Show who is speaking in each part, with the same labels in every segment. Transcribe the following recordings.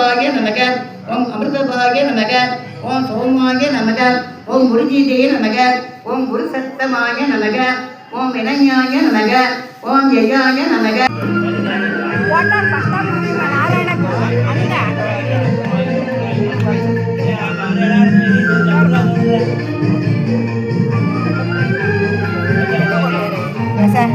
Speaker 1: அமிர்தாய நமக ஓம் அமிர்தபாய நமக ஓம் சோமாய நமக ஓம் முருஜீதே நமக ஓம் குருசத்தமாய நமக ஓம் வினஞாய நமக ஓம் ஜெயாய நமக.
Speaker 2: சரி சரி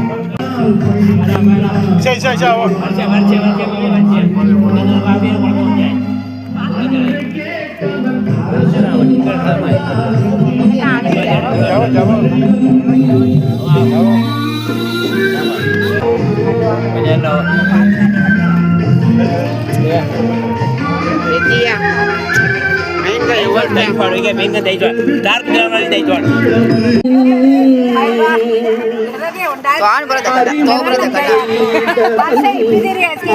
Speaker 2: சரி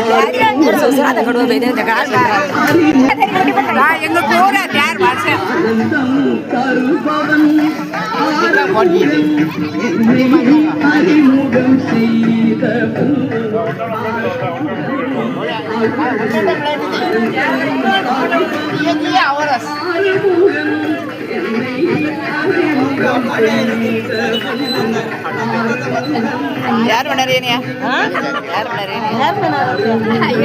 Speaker 3: யார் பண்ணறியா யார் பண்ணறியா